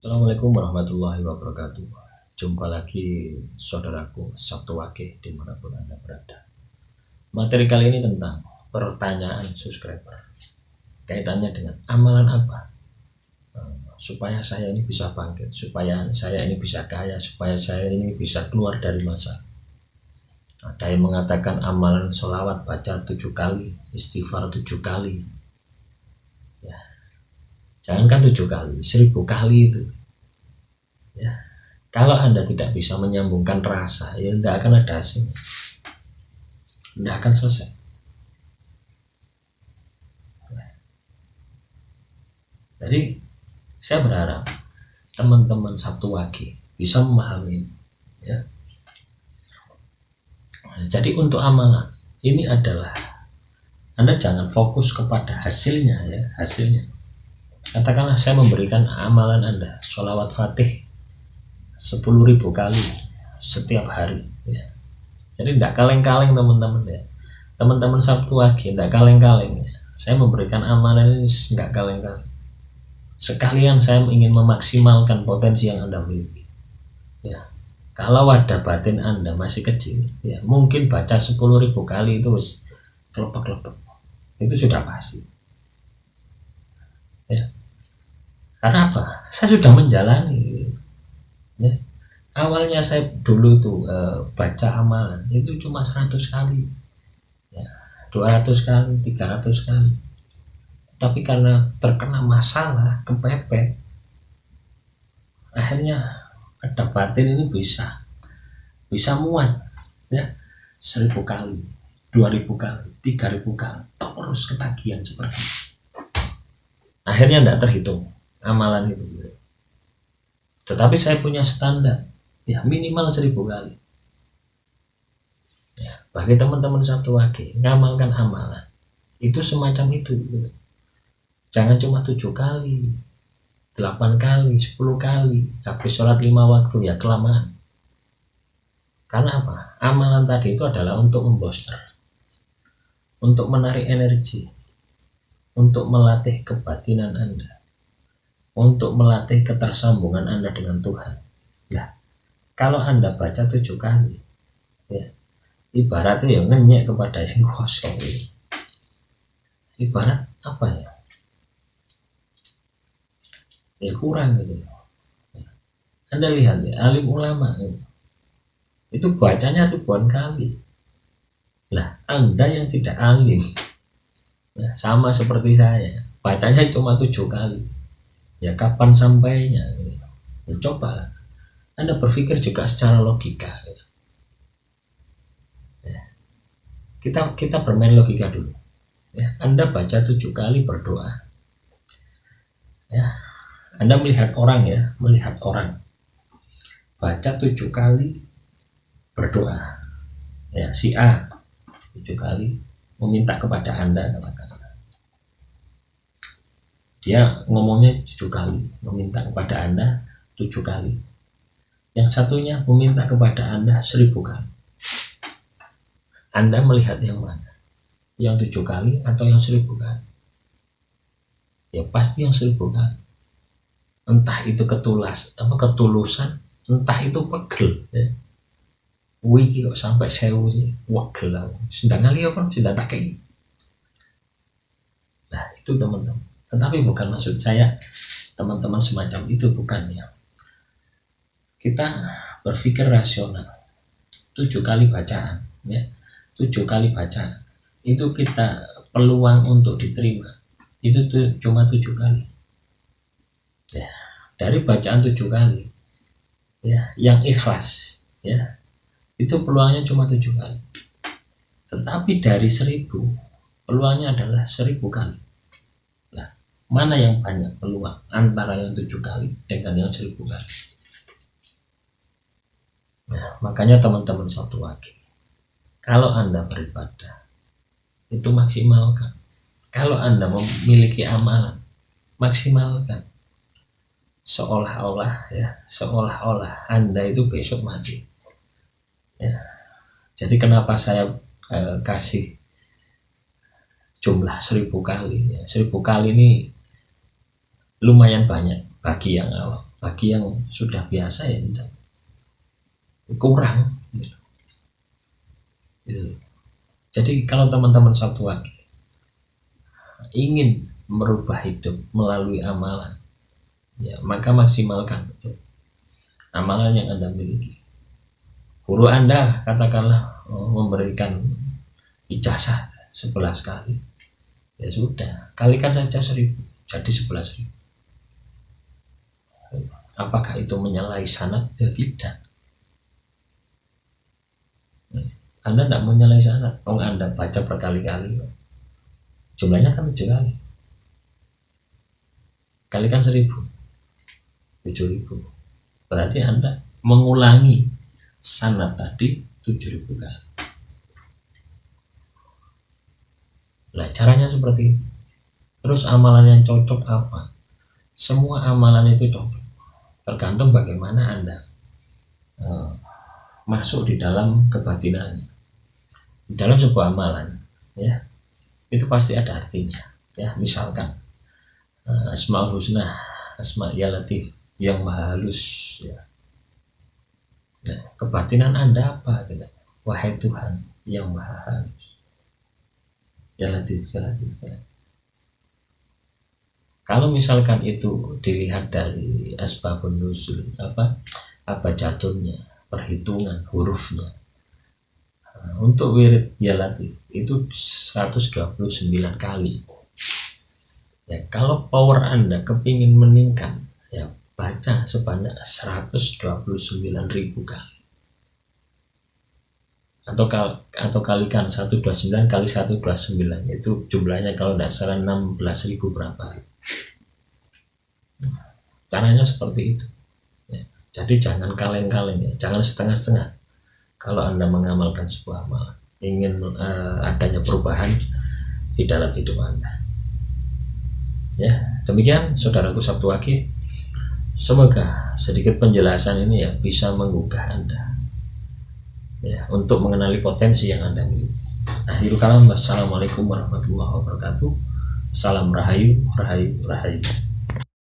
Assalamualaikum warahmatullahi wabarakatuh. Jumpa lagi saudaraku Sabtu Wage dimanapun Anda berada. Materi kali ini tentang pertanyaan subscriber. Kaitannya dengan amalan apa supaya saya ini bisa bangkit, supaya saya ini bisa kaya, supaya saya ini bisa keluar dari masa. Ada yang mengatakan amalan sholawat baca 7 kali, istighfar 7 kali. Ya, jangankan 7 kali, 1000 kali itu. Ya, kalau Anda tidak bisa menyambungkan rasa, ya tidak akan ada hasilnya, tidak akan selesai. Jadi saya berharap teman-teman Sabtu Wage bisa memahami, ya. Jadi untuk amalan ini adalah Anda jangan fokus kepada hasilnya, ya, hasilnya. Katakanlah saya memberikan amalan Anda sholawat fatih 10.000 kali setiap hari, ya. Jadi tidak kaleng-kaleng teman-teman, ya. Teman-teman Sabtu Wage tidak kaleng-kaleng, ya. Saya memberikan amalan ini tidak kaleng-kaleng. Sekalian saya ingin memaksimalkan potensi yang Anda miliki, ya. Kalau wadah batin Anda masih kecil, ya mungkin baca 10.000 kali itu kelepek-kelepek, itu sudah pasti, ya. Karena apa? Saya sudah menjalani, ya. Awalnya saya dulu tuh baca amalan itu cuma 100 kali, ya, 200 kali, 300 kali. Tapi karena terkena masalah, kepepet, akhirnya ada batin ini bisa muat, ya, 1000 kali, 2000 kali, 3000 kali, terus ketagihan seperti itu. Akhirnya tidak terhitung amalan itu, tetapi saya punya standar, ya minimal 1000 kali, ya. Bagi teman-teman Sabtu Wage, ngamalkan amalan itu semacam itu, gitu. Jangan cuma 7 kali, 8 kali, 10 kali habis sholat 5 waktu, ya kelamaan. Karena apa? Amalan tadi itu adalah untuk membooster, untuk menarik energi, untuk melatih kebatinan Anda, untuk melatih ketersambungan Anda dengan Tuhan. Nah, kalau Anda baca 7 kali, ya, ibaratnya ya ngenyek kepada sing kosong. Ibarat apa ya? Ya kurang gitu. Anda lihat ya, alim ulama itu bacanya ribuan kali. Lah, Anda yang tidak alim, ya, sama seperti saya, bacanya cuma 7 kali. Ya kapan sampainya? Gitu. Ya, coba Anda berpikir juga secara logika. Gitu. Ya, kita bermain logika dulu. Ya, Anda baca 7 kali berdoa. Ya, Anda melihat orang, ya, melihat orang baca 7 kali berdoa, ya, si A 7 kali meminta kepada Anda, dia ngomongnya 7 kali meminta kepada Anda 7 kali, yang satunya meminta kepada Anda 1000 kali. Anda melihat yang mana? Yang 7 kali atau yang 1000 kali? Ya pasti yang 1000 kali. Entah itu ketulusan, entah itu pegel, ya. Wih kok sampai sewu sih, wegel lah. Sudah ngali kan, sudah tak kayak. Nah itu teman-teman. Tetapi bukan maksud saya teman-teman semacam itu, bukan, ya. Kita berpikir rasional. 7 kali bacaan, ya, 7 kali bacaan itu kita peluang untuk diterima itu tuh cuma 7 kali, ya. Dari bacaan 7 kali, ya, yang ikhlas, ya, itu peluangnya cuma 7 kali. Tetapi dari 1000 peluangnya adalah 1000 kali. Nah, mana yang banyak peluang antara yang 7 kali dengan yang 1000 kali? Nah, makanya teman-teman Sabtu Wage, kalau Anda beribadah itu maksimalkan. Kalau Anda memiliki amalan, maksimalkan. Seolah-olah, ya, seolah-olah Anda itu besok mati, ya. Jadi kenapa saya kasih jumlah 1000 kali, ya. 1000 kali ini lumayan banyak bagi yang awam. Bagi yang sudah biasa ya tidak, kurang gitu. Jadi kalau teman-teman Sabtu Wage ingin merubah hidup melalui amalan, ya maka maksimalkan betul amalan yang Anda miliki. Guru Anda katakanlah memberikan ijazah 11 kali, ya sudah, kalikan saja 1000 jadi 11.000. Apakah itu menyalahi sanad? Ya tidak. Anda tidak menyalahi sanad, Anda baca berkali-kali, jumlahnya kan 7 kali, kalikan 1000, 7.000, berarti Anda mengulangi sanad tadi 7.000 kali. Nah, caranya seperti itu. Terus amalan yang cocok apa? Semua amalan itu cocok, tergantung bagaimana Anda masuk di dalam kebatinannya. Di dalam sebuah amalan, ya, itu pasti ada artinya. Ya, misalkan Asmaul Husna, Asma Ya Latif, yang maha halus, ya. Nah, kebatinan Anda apa? Gitu. Wahai Tuhan yang maha halus, Ya Latif, Ya Latif, ya. Kalau misalkan itu dilihat dari asbabun nuzul, apa jatuhnya, perhitungan hurufnya, untuk wirid Ya Latif itu 129 kali. Ya, kalau power Anda kepingin meningkat, ya baca sebanyak 129.000 kali. Atau kalikan 129 kali 129, itu jumlahnya kalau tidak salah 16.000 berapa. Caranya seperti itu. Ya, jadi jangan kaleng-kaleng, ya, jangan setengah-setengah. Kalau Anda mengamalkan sebuah amal, ingin adanya perubahan di dalam hidup Anda. Ya, demikian saudaraku Sabtu Wage. Semoga sedikit penjelasan ini ya bisa menggugah Anda, ya, untuk mengenali potensi yang Anda miliki. Akhirul kalam, wassalamualaikum warahmatullahi wabarakatuh. Salam rahayu, rahayu, rahayu.